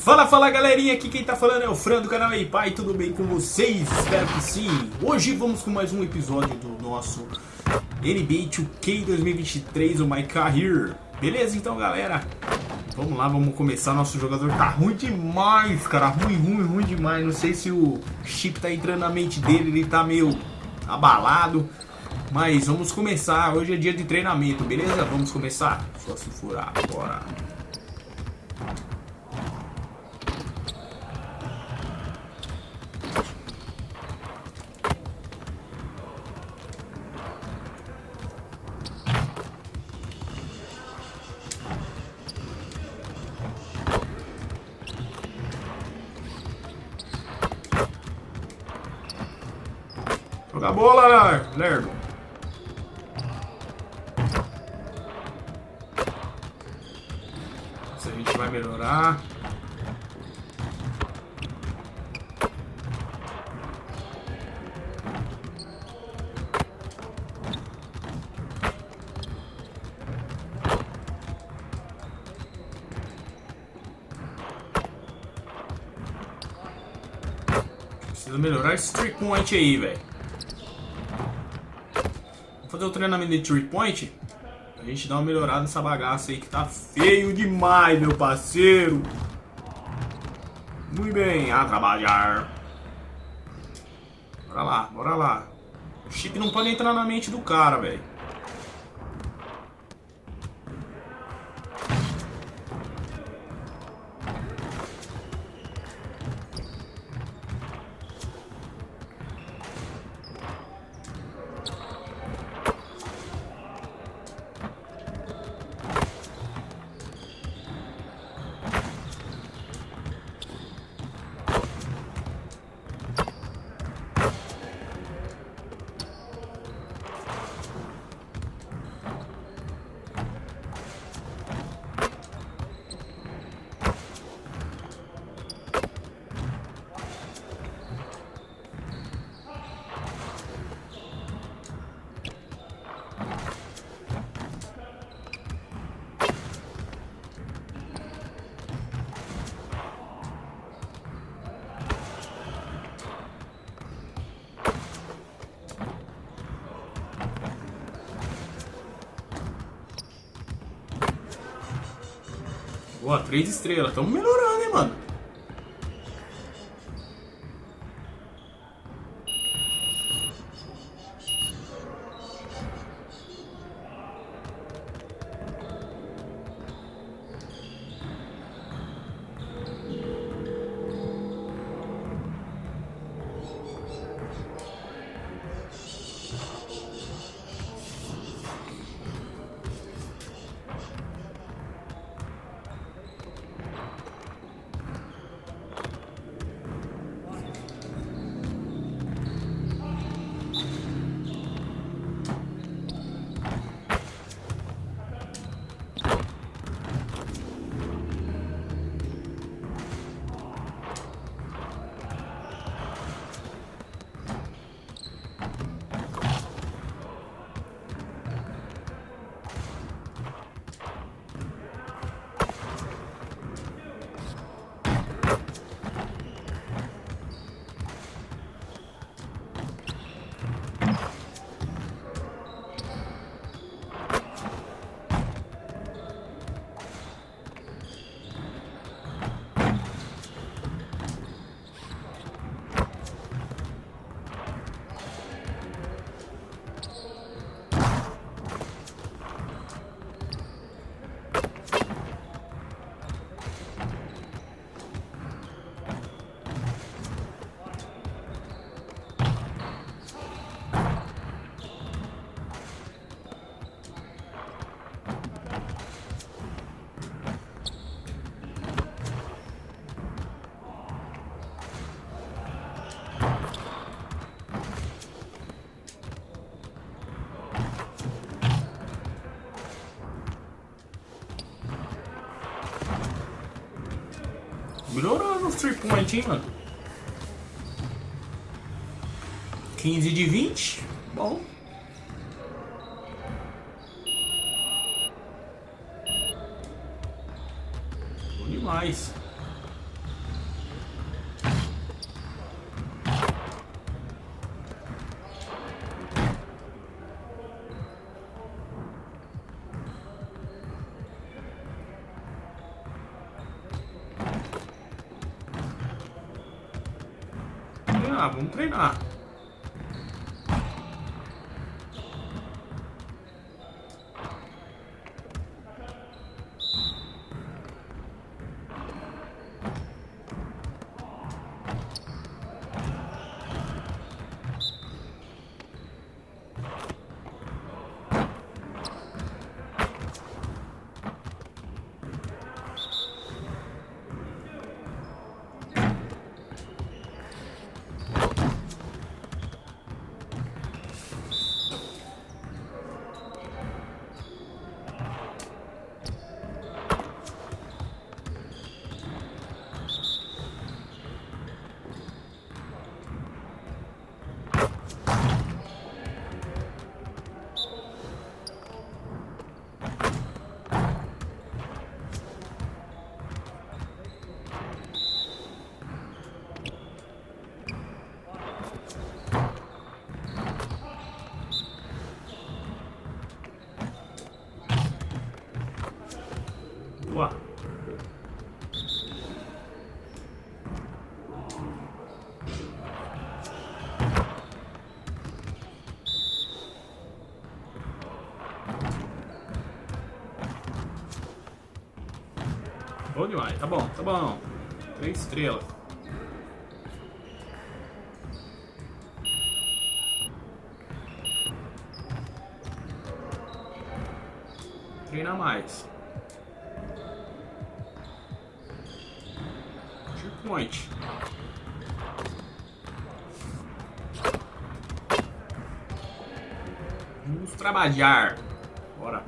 Fala galerinha, aqui quem tá falando é o Fran do canal Ei Pai, tudo bem com vocês? Espero que sim. Hoje vamos com mais um episódio do nosso NBA 2K 2023, o My Career. Beleza então galera? Vamos lá, vamos começar. Nosso jogador tá ruim demais, cara, ruim demais. Não sei se o chip tá entrando na mente dele, ele tá meio abalado. Mas vamos começar, hoje é dia de treinamento, beleza? Vamos começar? Só se furar, bora. Joga a bola, lerdo. Isso a gente vai melhorar. Precisa melhorar esse 3-point aí, velho. Fazer o treinamento de 3-point, a gente dá uma melhorada nessa bagaça aí que tá feio demais, meu parceiro. Muito bem, a trabalhar. Bora lá. O chip não pode entrar na mente do cara, velho. Boa, 3 estrelas. Tamo melhorando, hein, mano. Melhorando os 3-point, hein, mano. 15 de 20. Bom. Bom demais. treinar, vamos treinar. Boa. Bom demais, tá bom, tá bom. 3 estrelas. Treinar mais. Checkpoint. Vamos trabalhar. Bora.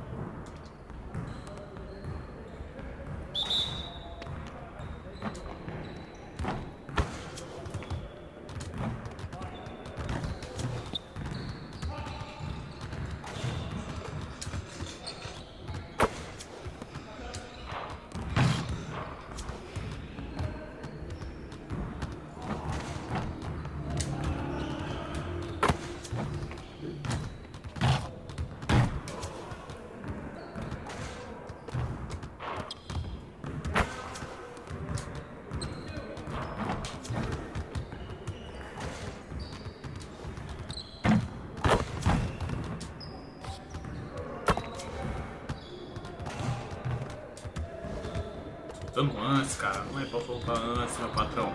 Dando antes, cara. Não é pra soltar antes, meu patrão.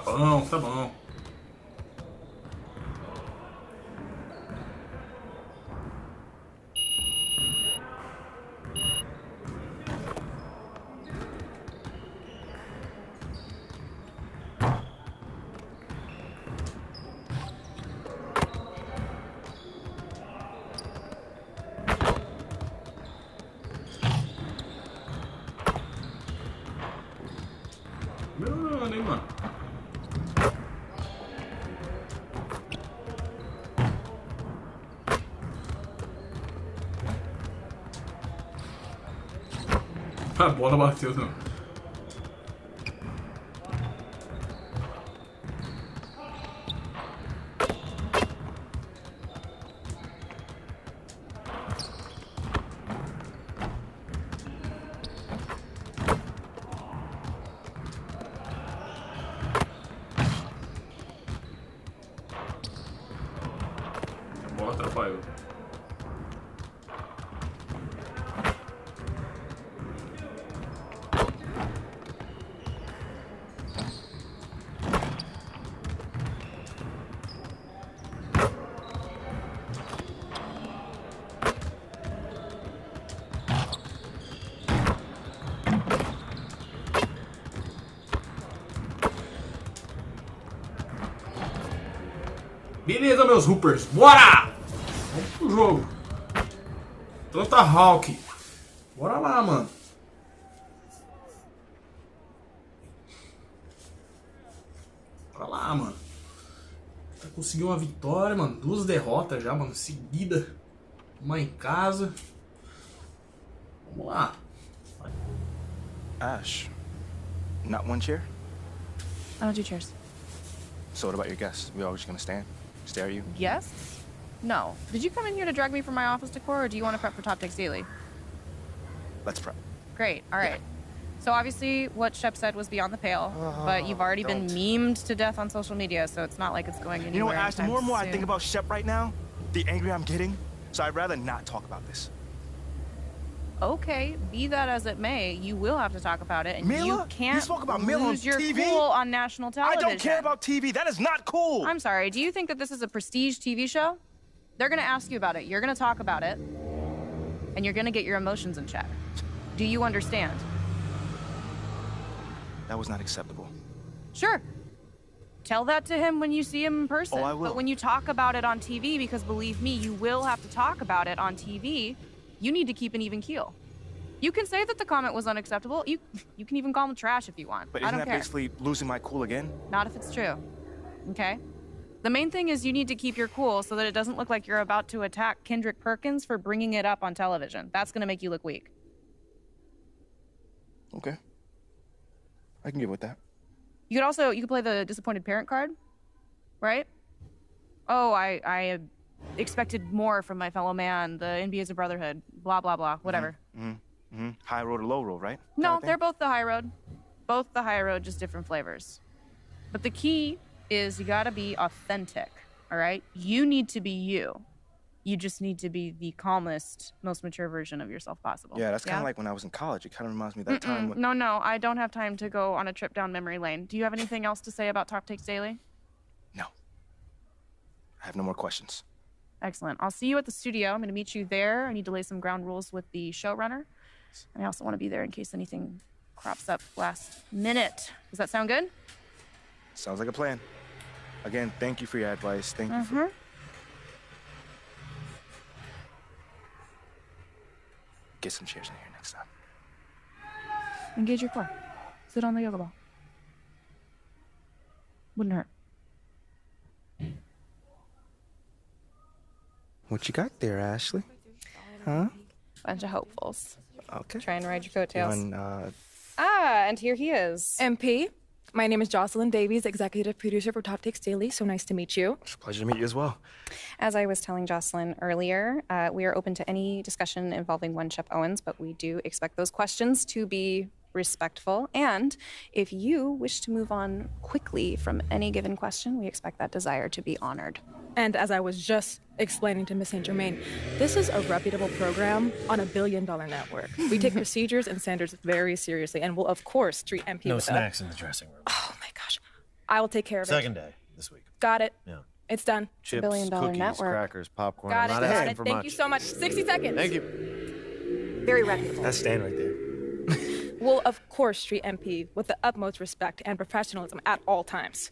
Tá bom, tá bom. Mano, hein, mano. A bola bateu, não. A bola atrapalhou. Beleza, meus hoopers, bora! Vamos pro jogo. Trota Hawk. Bora lá, mano. lá, mano. Tá conseguindo uma vitória, mano. 2 derrotas já, mano, seguida. Uma em casa. Vamos lá. Ash, not one chair? I don't do chairs. So what about your guests? We all just gonna stare at you? Yes? No. Did you come in here to drag me from my office decor, or do you want to prep for Top Takes Daily? Let's prep. Great. All right. So obviously what Shep said was beyond the pale, but you've already been memed to death on social media, so it's not like it's going anywhere. You know what, Ash, the more and more I soon. think about Shep right now, the angrier I'm getting. So I'd rather not talk about this. Okay, be that as it may, you will have to talk about it, and Mila? you can't You spoke about Mila on lose your TV? cool on national television. I don't care about TV. That is not cool. I'm sorry, do you think that this is a prestige TV show? They're gonna ask you about it, you're gonna talk about it, and you're gonna get your emotions in check. Do you understand? That was not acceptable. Sure. Tell that to him when you see him in person. Oh, I will. But when you talk about it on TV, because believe me, you will have to talk about it on TV, you need to keep an even keel. You can say that the comment was unacceptable. You can even call him trash if you want. But I isn't don't that care. basically losing my cool again? Not if it's true. Okay? The main thing is you need to keep your cool so that it doesn't look like you're about to attack Kendrick Perkins for bringing it up on television. That's going to make you look weak. Okay. I can get with that. You could play the disappointed parent card, right? Oh, I expected more from my fellow man. The NBA is a brotherhood. Blah, blah, blah. Whatever. High road or low road, right? No, they're both the high road. Both the high road, just different flavors. But the key is you gotta be authentic, all right? You need to be you. You just need to be the calmest, most mature version of yourself possible. Yeah, that's kind of like when I was in college. It kind of reminds me of that time when... No, I don't have time to go on a trip down memory lane. Do you have anything else to say about Top Takes Daily? No. I have no more questions. Excellent. I'll see you at the studio. I'm gonna meet you there. I need to lay some ground rules with the showrunner. And I also want to be there in case anything crops up last minute. Does that sound good? Sounds like a plan. Again, thank you for your advice. Thank you for... Get some chairs in here next time. Engage your core. Sit on the yoga ball. Wouldn't hurt. What you got there, Ashley? Huh? Bunch of hopefuls. Okay. Try and ride your coattails. On, And here he is. MP, my name is Jocelyn Davies, executive producer for Top Takes Daily. So nice to meet you. It's a pleasure to meet you as well. As I was telling Jocelyn earlier, we are open to any discussion involving one Shep Owens, but we do expect those questions to be respectful. And if you wish to move on quickly from any given question, we expect that desire to be honored. And as I was just explaining to Miss St. Germain, this is a reputable program on a billion-dollar network. We take procedures and standards very seriously and will, of course, treat MP No with snacks in the dressing room. Oh, my gosh. I will take care of it. Second day this week. Got it. Yeah. It's done. Chips, billion-dollar cookies, network. crackers, popcorn. Got I'm it. not Got asking it. for Thank much. you so much. 60 seconds. Thank you. Very reputable. That's Stan right there. We'll, of course, treat MP with the utmost respect and professionalism at all times.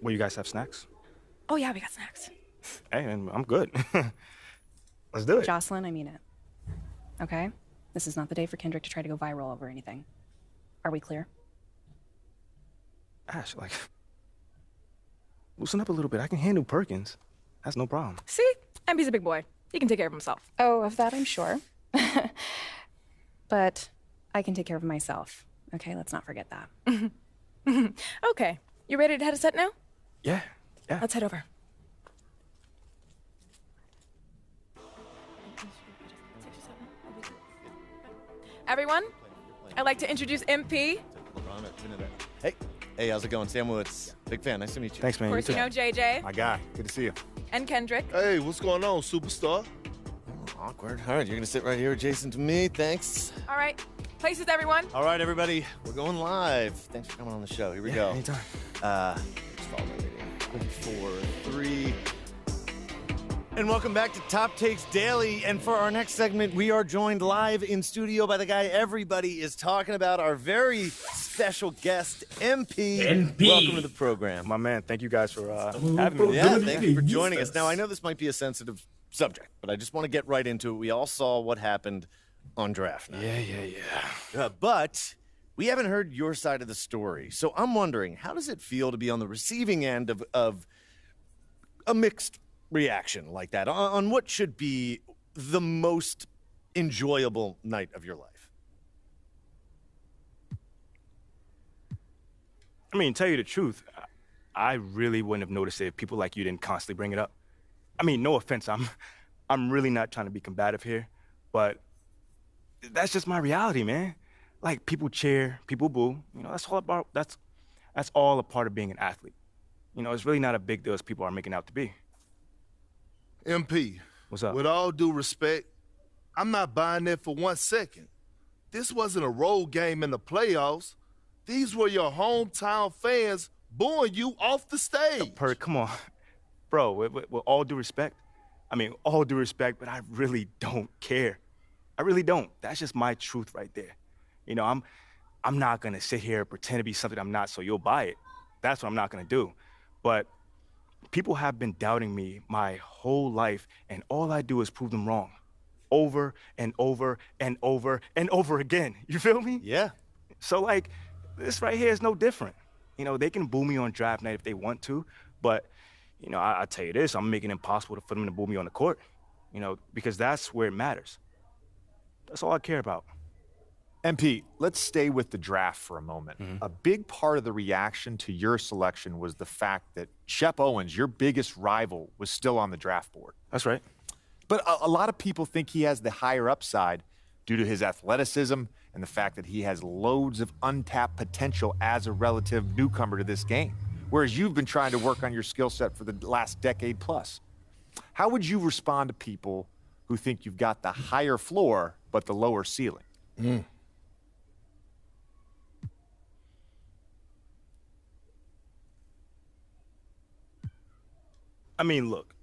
Will you guys have snacks? Oh, yeah, we got snacks. Hey, man, I'm good. Let's do it. Jocelyn, I mean it. Okay? This is not the day for Kendrick to try to go viral over anything. Are we clear? Ash, like, loosen up a little bit. I can handle Perkins. That's no problem. See? MP's a big boy. He can take care of himself. Oh, of that I'm sure. But I can take care of myself. Okay, let's not forget that. Okay. You ready to head a set now? Yeah. Let's head over. Everyone, I'd like to introduce MP. Hey, how's it going? Sam Woods. Big fan. Nice to meet you. Thanks, man. Of course, you know JJ My guy. Good to see you. and Kendrick. Hey, what's going on, superstar? Awkward. All right, you're gonna sit right here adjacent to me. Thanks. All right. Places, everyone. All right, everybody, we're going live. Thanks for coming on the show. Here we go. Anytime. Just follow my leading. 4, 3. And welcome back to Top Takes Daily. And for our next segment, we are joined live in studio by the guy everybody is talking about, our very special guest, MP. MP. Welcome to the program. My man, thank you guys for having me. Yeah, thank you for joining us. Now, I know this might be a sensitive subject, but I just want to get right into it. We all saw what happened on draft night. Yeah. But we haven't heard your side of the story. So I'm wondering, how does it feel to be on the receiving end of a mixed reaction like that on what should be the most enjoyable night of your life? I mean, tell you the truth, I really wouldn't have noticed it if people like you didn't constantly bring it up. I mean, no offense, I'm really not trying to be combative here, but that's just my reality, man. Like, people cheer, people boo. You know, that's all a part of being an athlete. You know, it's really not a big deal as people are making out to be. MP. What's up? With all due respect, I'm not buying that for 1 second. This wasn't a road game in the playoffs. These were your hometown fans booing you off the stage. Perk, come on. Bro, with all due respect, all due respect, but I really don't care. I really don't. That's just my truth right there. You know, I'm not gonna sit here and pretend to be something I'm not so you'll buy it. That's what I'm not gonna do. But people have been doubting me my whole life, and all I do is prove them wrong. Over and over and over and over again. You feel me? Yeah. So, like, this right here is no different. You know, they can boo me on draft night if they want to, but, you know, I tell you this, I'm making it impossible for them to boo me on the court, you know, because that's where it matters. That's all I care about. MP, let's stay with the draft for a moment. A big part of the reaction to your selection was the fact that Shep Owens, your biggest rival, was still on the draft board. That's right. But a lot of people think he has the higher upside due to his athleticism and the fact that he has loads of untapped potential as a relative newcomer to this game, whereas you've been trying to work on your skill set for the last decade plus. How would you respond to people who think you've got the higher floor but the lower ceiling? I mean, look,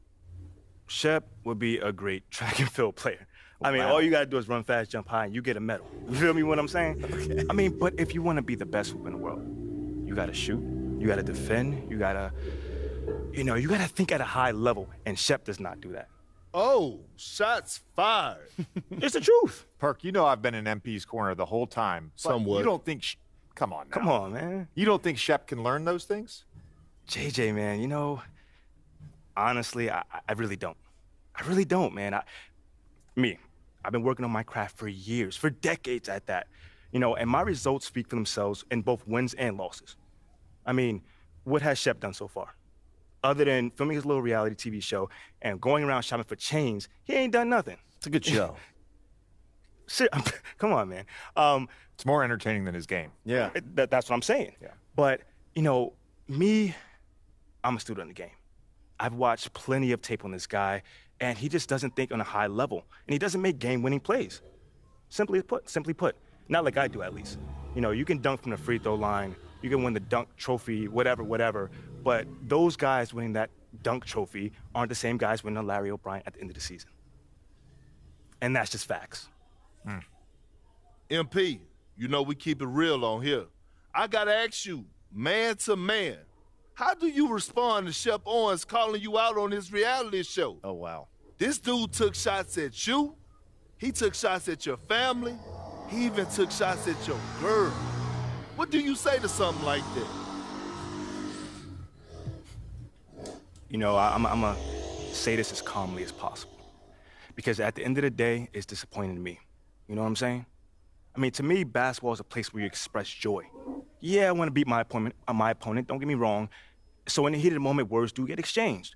Shep would be a great track and field player. I mean, all you gotta do is run fast, jump high, and you get a medal. You feel me what I'm saying? Okay. I mean, but if you wanna be the best hoop in the world, you gotta shoot, you gotta defend, you gotta think at a high level, and Shep does not do that. Oh, shots fired. It's the truth. Perk, you know I've been in MP's corner the whole time. But Somewhat. You don't think, come on now. Come on, man. You don't think Shep can learn those things? JJ, man, you know, honestly, I really don't. I really don't, man. I've been working on my craft for years, for decades at that. You know, and my results speak for themselves in both wins and losses. I mean, what has Shep done so far? Other than filming his little reality TV show and going around shopping for chains, he ain't done nothing. It's a good show. Come on, man. It's more entertaining than his game. Yeah. That's what I'm saying. Yeah. But, you know, I'm a student of the game. I've watched plenty of tape on this guy, and he just doesn't think on a high level, and he doesn't make game-winning plays. Simply put, not like I do at least. You know, you can dunk from the free throw line, you can win the dunk trophy, whatever, but those guys winning that dunk trophy aren't the same guys winning a Larry O'Brien at the end of the season. And that's just facts. MP, you know we keep it real on here. I gotta ask you, man to man, how do you respond to Shep Owens calling you out on his reality show? Oh, wow. This dude took shots at you. He took shots at your family. He even took shots at your girl. What do you say to something like that? You know, I'm gonna say this as calmly as possible. Because at the end of the day, it's disappointing to me. You know what I'm saying? I mean, to me, basketball is a place where you express joy. Yeah, I want to beat my opponent, don't get me wrong. So in the heat of the moment, words do get exchanged.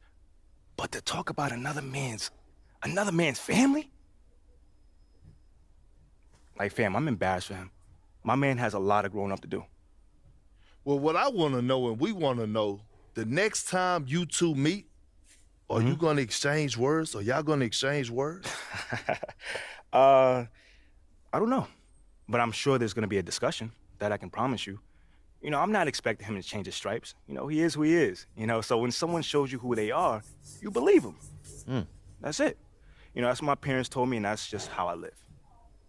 But to talk about another man's family? Like, fam, I'm embarrassed for him. My man has a lot of growing up to do. Well, what I want to know and we want to know, the next time you two meet, are you going to exchange words? Are y'all going to exchange words? I don't know. But I'm sure there's going to be a discussion, that I can promise you. You know, I'm not expecting him to change his stripes. You know, he is who he is. You know, so when someone shows you who they are, you believe them. That's it. You know, that's what my parents told me, and that's just how I live.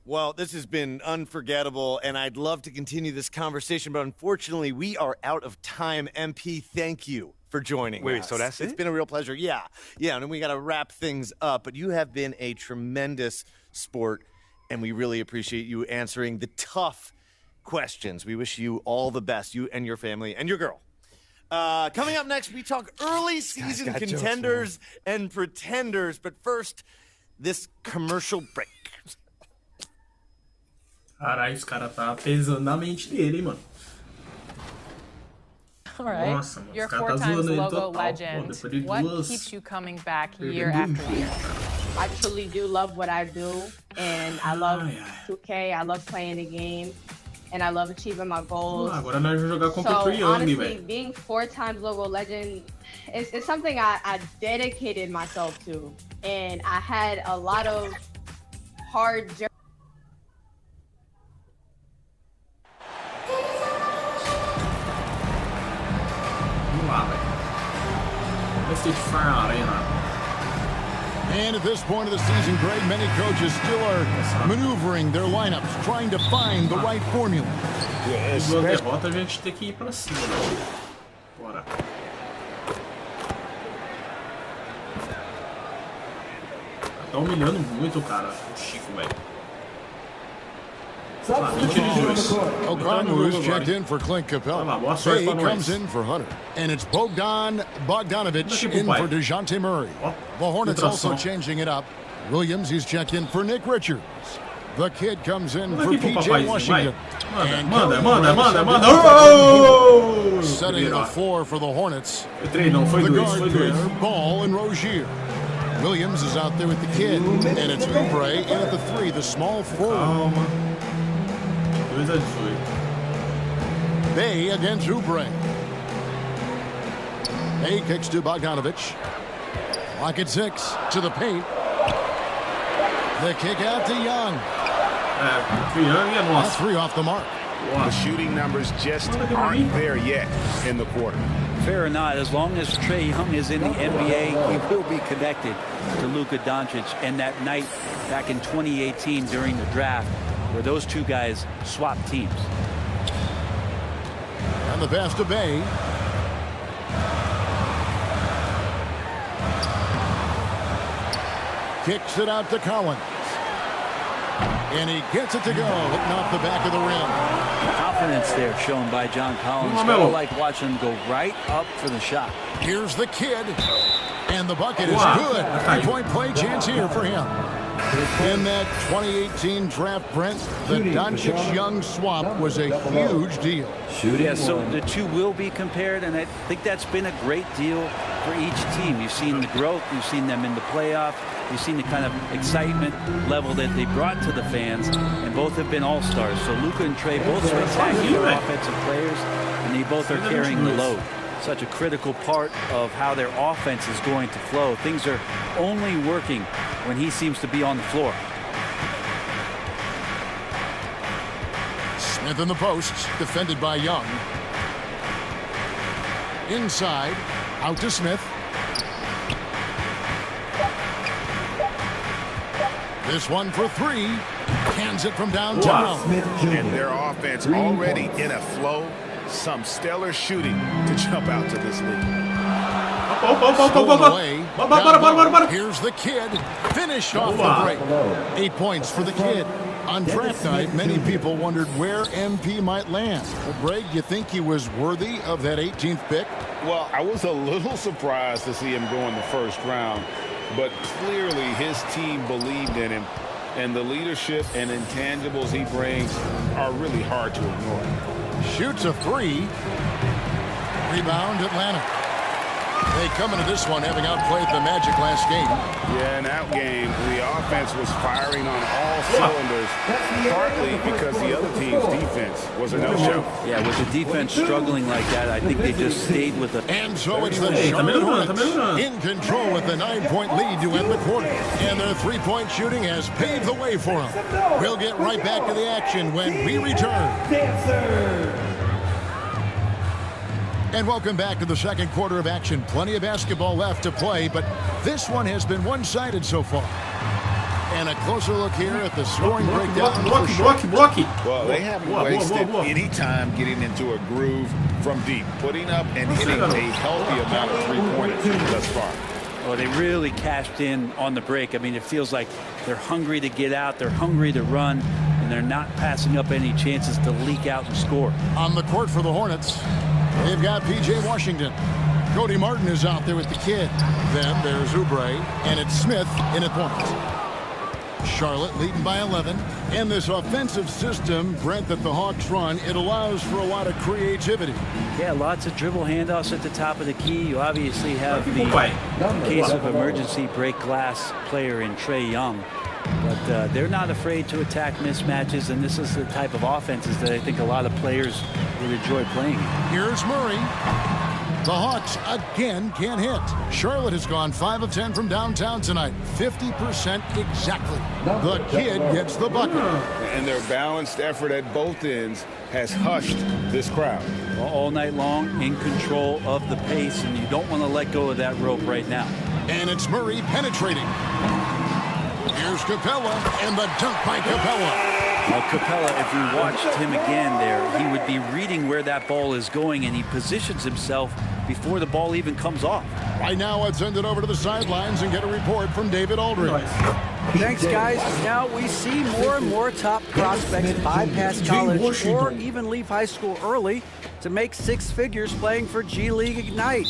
Well, this has been unforgettable, and I'd love to continue this conversation, but unfortunately, we are out of time. MP, thank you for joining us. Wait, so that's it? It's been a real pleasure. Yeah, and we got to wrap things up, but you have been a tremendous sport, and we really appreciate you answering the tough questions. We wish you all the best, you and your family and your girl. Coming up next, we talk early season contenders and pretenders. But first, this commercial break. Caralho, esse cara tá pesando na mente dele, hein, mano. All right. Nossa, mano, You're esse cara tá 4 times zoando ele logo total. Pô, legend. depois de What duas... keeps you coming back year perdendo after jogo, year? cara. I truly do love what I do, and I love 2K. I love playing the game, and I love achieving my goals. Agora nós vamos jogar contra o So Trae Young, honestly, velho. being 4 times logo legend, it's something I dedicated myself to, and I had a lot of hard journey. Vamos lá, velho. Let's Fire Arena. And at this point of the season, Greg, many coaches still are maneuvering their lineups, trying to find the right formula. Duas derrotas, a gente tem que ir pra cima, né? Bora. Tá humilhando muito, cara, o Chico, velho. Okonwu's checked in for Clint Capella. Trae comes in for Hunter. And it's Bogdanovich in for DeJounte Murray. The Hornets also changing it up. Williams, he's checked in for Nick Richards. The kid comes in for PJ Washington. And Oh! setting the floor for the Hornets. Foi The dois, guard foi dois. there, Ball and Rozier. Williams is out there with the kid. And it's Oubre in at the 3, the small forward. Calma. 2-18. Bay against Oubre. Bay kicks to Bogdanovich. Lock at 6 to the paint. The kick out to Young. Trae Young e a That's nossa. 3 off the mark. The shooting numbers just aren't there yet in the quarter. Fair or not, as long as Trae Young is in the NBA, he will be connected to Luka Doncic. And that night back in 2018 during the draft, where those two guys swapped teams. And the pass to Bay. Kicks it out to Collins. And he gets it to go, hitting off the back of the rim. Confidence there shown by John Collins. I like watching him go right up for the shot. Here's the kid. And the bucket is good. 3-point play chance here for him. In that 2018 draft, Brent, the Doncic-Young swap was a huge deal. Yeah, so the two will be compared, and I think that's been a great deal for each team. You've seen the growth, you've seen them in the playoff, you've seen the kind of excitement level that they brought to the fans, and both have been all-stars. So Luka and Trae, both spectacular offensive players, and they both are carrying the load. Such a critical part of how their offense is going to flow. Things are only working when he seems to be on the floor. Smith in the post, defended by Young. Inside, out to Smith. This one for 3. Cans it from downtown. And their offense already in a flow. Some stellar shooting to jump out to this league. Here's the kid. Finished off the break. 8 points for the kid. On draft night, many people wondered where MP might land. But Greg, you think he was worthy of that 18th pick? Well, I was a little surprised to see him go in the first round, but clearly his team believed in him, and the leadership and intangibles he brings are really hard to ignore. Shoots a 3. Rebound, Atlanta. They come into this one having outplayed the Magic last game. Yeah, in that game, the offense was firing on all cylinders, partly because the other team's defense was a no-show. Yeah, with the defense struggling like that, I think they just stayed with it. And so it's the Charlotte Hornets in control with the 9-point lead to end the quarter. And their 3-point shooting has paved the way for them. We'll get right back to the action when we return. And welcome back to the second quarter of action. Plenty of basketball left to play, but this one has been one-sided so far. And a closer look here at the scoring breakdown. Well, they haven't wasted any time getting into a groove from deep, putting up and hitting a healthy amount of three-pointers thus far. Well, they really cashed in on the break. I mean, it feels like they're hungry to get out. They're hungry to run. and they're not passing up any chances to leak out and score. On the court for the Hornets, they've got P.J. Washington. Cody Martin is out there with the kid. Then there's Oubre, and it's Smith in at point. Charlotte leading by 11. And this offensive system, Brent, that the Hawks run, it allows for a lot of creativity. Yeah, lots of dribble handoffs at the top of the key. You obviously have the, in case of emergency, break glass player in Trae Young. But they're not afraid to attack mismatches, and this is the type of offenses that I think a lot of players would enjoy playing. Here's Murray. The Hawks again can't hit. Charlotte has gone 5 of 10 from downtown tonight. 50% exactly. The kid gets the bucket. And their balanced effort at both ends has hushed this crowd. All night long, in control of the pace, and you don't want to let go of that rope right now. And it's Murray penetrating. Here's Capella, and the dunk by Capella. Well, Capella, if we watched him again there, he would be reading where that ball is going, and he positions himself before the ball even comes off. Right now, let's send it over to the sidelines and get a report from David Aldridge. Thanks, guys. Now we see more and more top prospects bypass college or even leave high school early to make 6 figures playing for G League Ignite.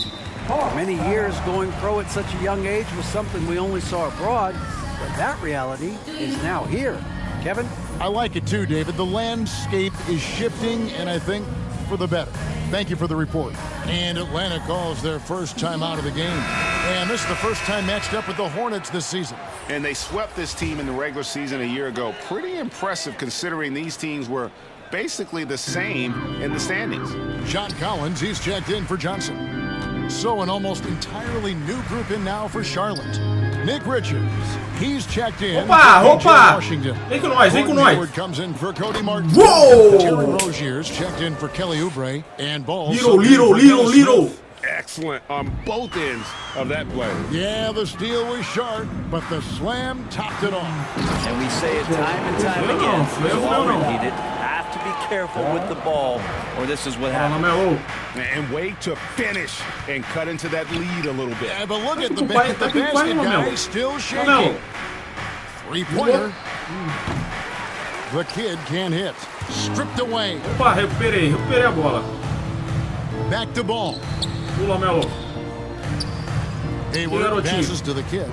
For many years, going pro at such a young age was something we only saw abroad, but that reality is now here. Kevin? I like it too, David. The landscape is shifting, and I think for the better. Thank you for the report. And Atlanta calls their first time out of the game. And this is the first time matched up with the Hornets this season. And they swept this team in the regular season a year ago. Pretty impressive considering these teams were basically the same in the standings. John Collins, he's checked in for Johnson. So an almost entirely new group in now for Charlotte. Nick Richards, he's checked in. Washington. Vem com nós, vem com nós. Comes in for Cody Martin. Whoa! Terry Rozier's checked in for Kelly Oubre. And ball. Little. Excellent on both ends of that play. Yeah, the steal was sharp, but the slam topped it off. And we say it time and time again. Repeat it. Have to be careful with the ball, or this is what happens. And wait to finish and cut into that lead a little bit. Yeah, but look at the basket guy still shaking. 3-pointer. The kid can't hit. Stripped away. Recuperei a bola. Back to ball. Pula, Melo. Hayward passes to the kid.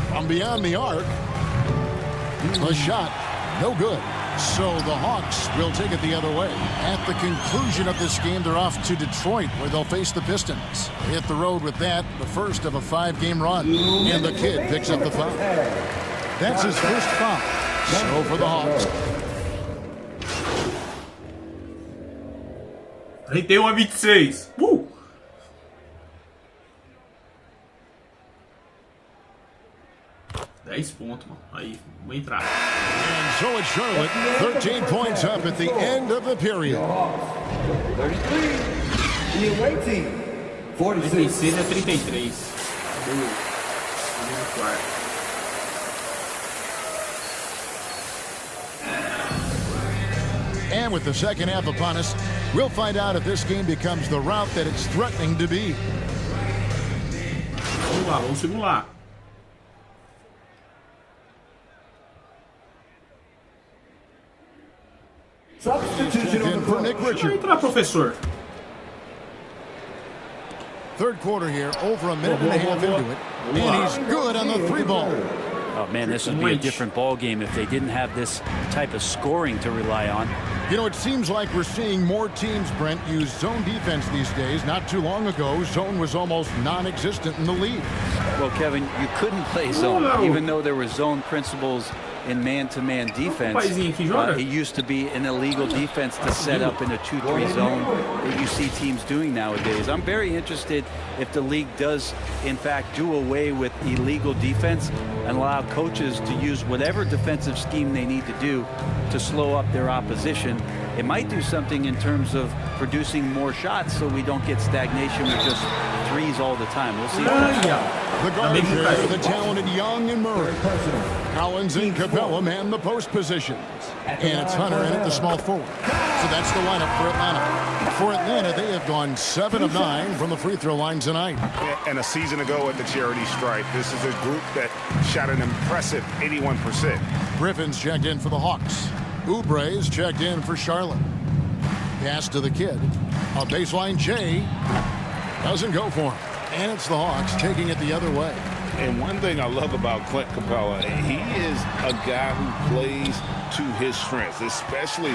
From beyond the arc. A shot. No good. So the Hawks will take it the other way. At the conclusion of this game, they're off to Detroit, where they'll face the Pistons. They hit the road with that, the first of a 5-game run. And the kid picks up the foul. That's his first foul. So for the Hawks. 31-26. 10 pontos, mano. Aí, vou entrar. And so it's Charlotte, 13 points up at the end of the period. 33. The away team, 46. 36-33. And with the second half upon us, we'll find out if this game becomes the route that it's threatening to be. Vamos simular. Substitution for Nick Richards. Entra, professor. Third quarter here, over a minute and a half into it. And he's good on the 3-ball. Oh, man, this would be a different ball game if they didn't have this type of scoring to rely on. You know, it seems like we're seeing more teams, Brent, use zone defense these days. Not too long ago, zone was almost non-existent in the league. Well, Kevin, you couldn't play zone, even though there were zone principles in man-to-man defense. It used to be an illegal defense to set up in a 2-3 zone that you see teams doing nowadays. I'm very interested if the league does, in fact, do away with illegal defense and allow coaches to use whatever defensive scheme they need to do to slow up their opposition. It might do something in terms of producing more shots so we don't get stagnation with just threes all the time. We'll see. The guard here, the talented Young and Murray. Collins and Capella man the post positions. And it's Hunter in at the small forward. So that's the lineup for Atlanta. For Atlanta, they have gone 7 of 9 from the free throw line tonight. And a season ago at the charity stripe, this is a group that shot an impressive 81%. Griffin's checked in for the Hawks. Oubre's checked in for Charlotte. Pass to the kid. A baseline J. Doesn't go for him. And it's the Hawks taking it the other way. And one thing I love about Clint Capella, he is a guy who plays to his strengths, especially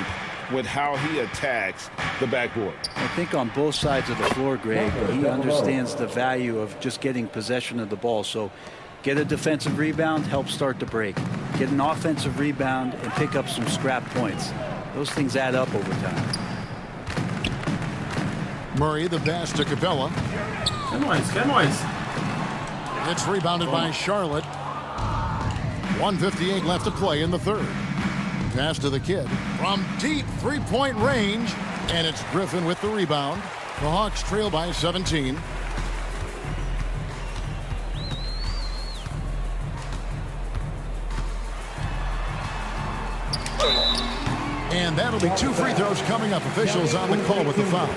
with how he attacks the backboard. I think on both sides of the floor, Greg, he understands the value of just getting possession of the ball. So get a defensive rebound, help start the break. Get an offensive rebound and pick up some scrap points. Those things add up over time. Murray the pass to Capella. Que nóis. It's rebounded by Charlotte. 1:58 left to play in the third. Pass to the kid from deep three-point range, and it's Griffin with the rebound. The Hawks trail by 17. And that'll be 2 free throws coming up. Officials on the call with the foul.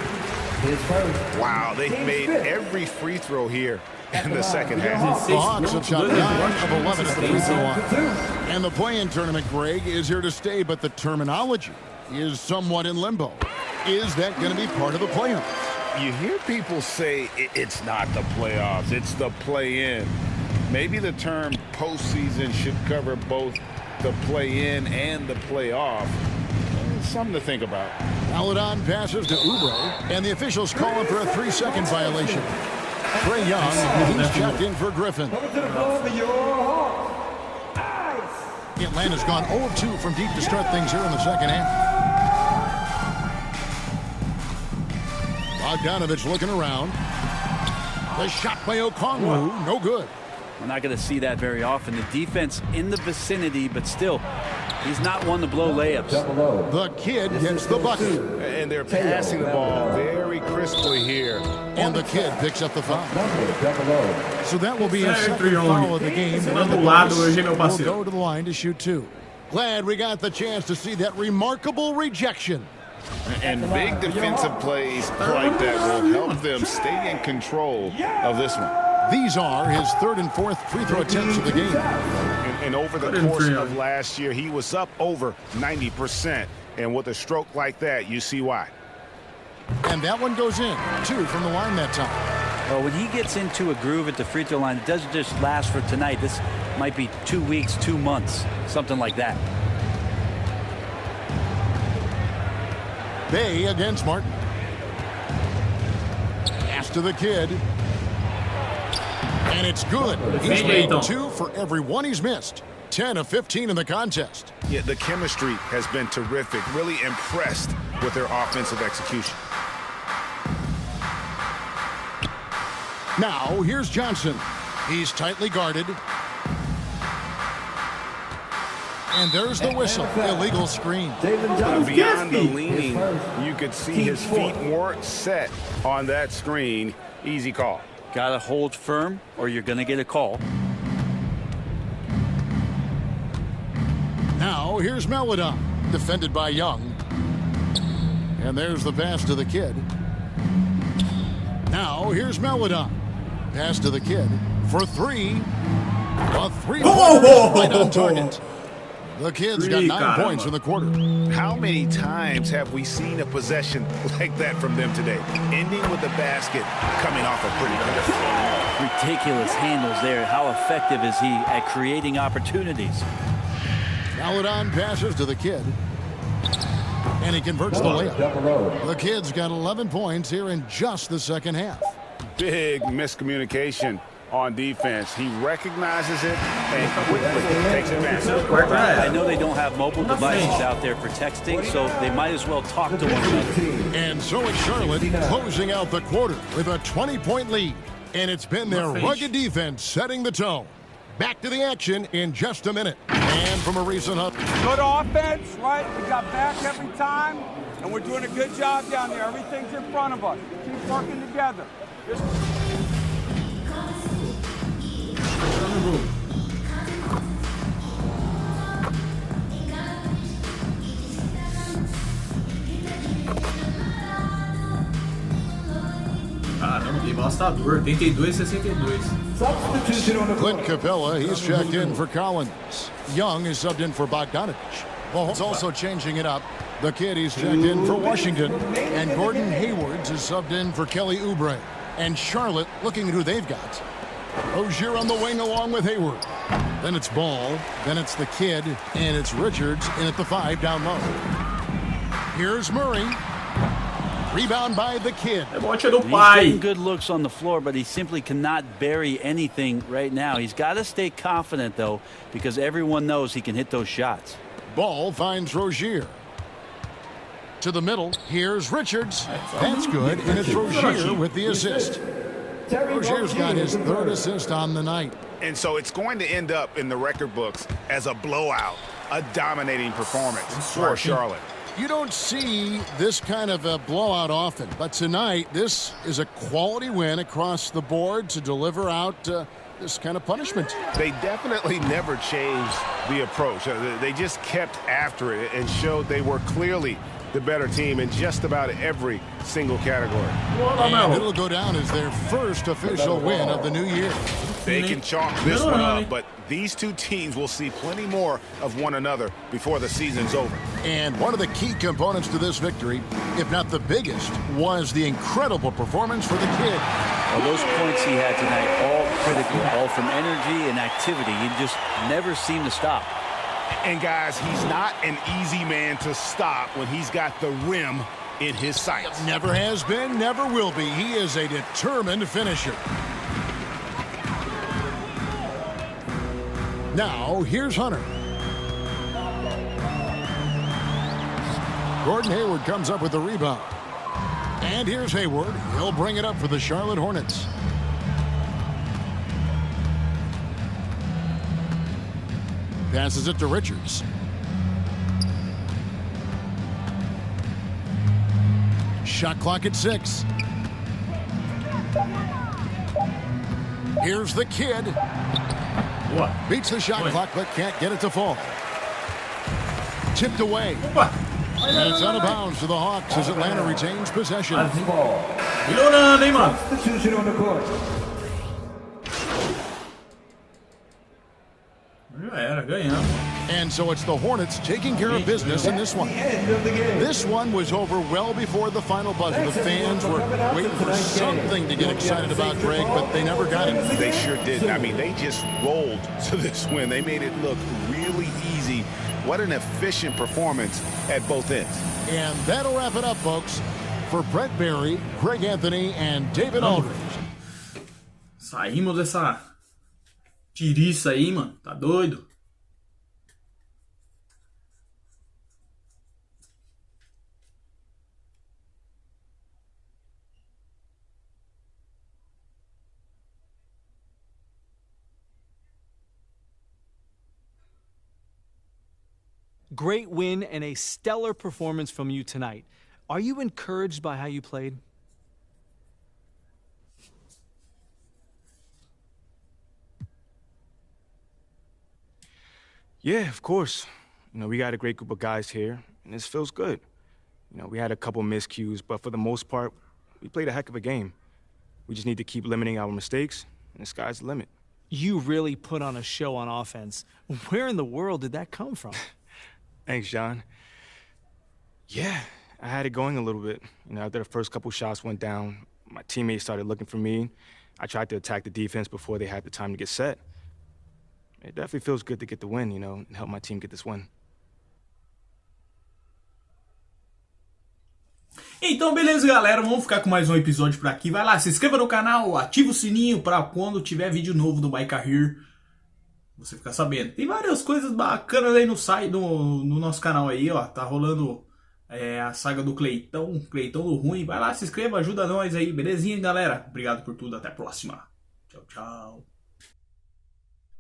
Wow, they've made every free throw here in the second half. The Hawks have shot 9 of 11 at the free throw line. And the play-in tournament, Greg, is here to stay, but the terminology is somewhat in limbo. Is that going to be part of the playoffs? You hear people say it's not the playoffs, it's the play-in. Maybe the term postseason should cover both the play-in and the playoff. Something to think about. Paladon passes to Oubre, and the officials call him for a 3-second violation. Trae Young, he's checked in for Griffin. Atlanta's gone 0-2 from deep to start things here in the second half. Bogdanovich looking around. The shot by Okongwu, no good. We're not going to see that very often. The defense in the vicinity, but still, he's not one to blow layups. The kid gets the bucket. And they're passing the ball very crisply here. And the kid picks up the foul. So that will be a second foul of the game. Will go to the line to shoot 2. Glad we got the chance to see that remarkable rejection. And big defensive plays like that will help them stay in control of this one. These are his 3rd and 4th free throw attempts of the game. And over the course of last year, he was up over 90%. And with a stroke like that, you see why. And that one goes in. 2 from the line that time. Well, when he gets into a groove at the free throw line, it doesn't just last for tonight. This might be 2 weeks, 2 months, something like that. Bay against Martin. Pass to the kid. And it's good. He's made 2 for every one he's missed. 10 of 15 in the contest. Yeah, the chemistry has been terrific. Really impressed with their offensive execution. Now, here's Johnson. He's tightly guarded. And there's the whistle. Illegal screen. Beyond the leaning, you could see his feet weren't set on that screen. Easy call. Got to hold firm or you're going to get a call. Now, here's Melodon. Defended by Young. And there's the pass to the kid. Now, here's Melodon. Pass to the kid for 3. A 3-pointer right on target. The kid's got 9 points in the quarter. How many times have we seen a possession like that from them today? Ending with the basket coming off a pretty good. Ridiculous handles there. How effective is he at creating opportunities? Paladon passes to the kid. And he converts the layup. The kid's got 11 points here in just the second half. Big miscommunication on defense. He recognizes it and quickly takes advantage. I know they don't have mobile devices out there for texting, so they might as well talk to one another. And so it's Charlotte closing out the quarter with a 20-point lead. And it's been their rugged defense setting the tone. Back to the action in just a minute. And from a recent up. Good offense, right? We got back every time, and we're doing a good job down there. Everything's in front of us. Keep working together. assustador. 82-62. Clint Capella, he's checked in for Collins. Young is subbed in for Bogdanovich. He's also changing it up. The kid, he's checked in for Washington. And Gordon Haywards is subbed in for Kelly Oubre. And Charlotte, looking at who they've got. Rozier on the wing along with Hayward. Then it's Ball. Then it's the kid. And it's Richards in at the 5 down low. Here's Murray. Rebound by the kid. He's getting good looks on the floor, but he simply cannot bury anything right now. He's got to stay confident, though, because everyone knows he can hit those shots. Ball finds Rozier. To the middle. Here's Richards. That's good. And it's Rozier with the assist. Rozier's got his 3rd assist on the night. And so it's going to end up in the record books as a blowout, a dominating performance for Charlotte. You don't see this kind of a blowout often, but tonight this is a quality win across the board to deliver out this kind of punishment. They definitely never changed the approach. They just kept after it and showed they were clearly the better team in just about every single category. And it'll go down as their first official win of the new year. They can chalk this one up, but these two teams will see plenty more of one another before the season's over. And one of the key components to this victory, if not the biggest, was the incredible performance for the kid. Well, those points he had tonight, all critical, all from energy and activity. He just never seemed to stop. And guys, he's not an easy man to stop when he's got the rim in his sights. Never has been, never will be. He is a determined finisher. Now, here's Hunter. Gordon Hayward comes up with the rebound. And here's Hayward. He'll bring it up for the Charlotte Hornets. Passes it to Richards. Shot clock at 6. Here's the kid. What? Beats the shot clock, but can't get it to fall. Tipped away. And it's out of bounds to the Hawks as Atlanta retains possession. Substitution on the court. And so it's the Hornets taking care of business in this one. This one was over well before the final buzzer. The fans were waiting for something to get excited about, Greg, but they never got it. They sure didn't. I mean, they just rolled to this win. They made it look really easy. What an efficient performance at both ends. And that'll wrap it up, folks. For Brett Berry, Greg Anthony, and David Aldridge. Saímos dessa tiriça aí, mano. Tá doido? Great win and a stellar performance from you tonight. Are you encouraged by how you played? Yeah, of course. You know, we got a great group of guys here, and this feels good. You know, we had a couple miscues, but for the most part, we played a heck of a game. We just need to keep limiting our mistakes, and the sky's the limit. You really put on a show on offense. Where in the world did that come from? Thanks, John. Yeah, I had it going a little bit. You know, after the first couple shots went down, my teammates started looking for me. I tried to attack the defense before they had the time to get set. It definitely feels good to get the win, you know, and help my team get this win. Então, beleza, galera. Vamos ficar com mais um episódio por aqui. Vai lá, se inscreva no canal, ativa o sininho para quando tiver vídeo novo do CONFERIR você ficar sabendo. Tem várias coisas bacanas aí no site, no nosso canal aí, ó. Tá rolando a saga do Cleitão do Ruim. Vai lá, se inscreva, ajuda nós aí. Belezinha, galera? Obrigado por tudo. Até a próxima. Tchau, tchau.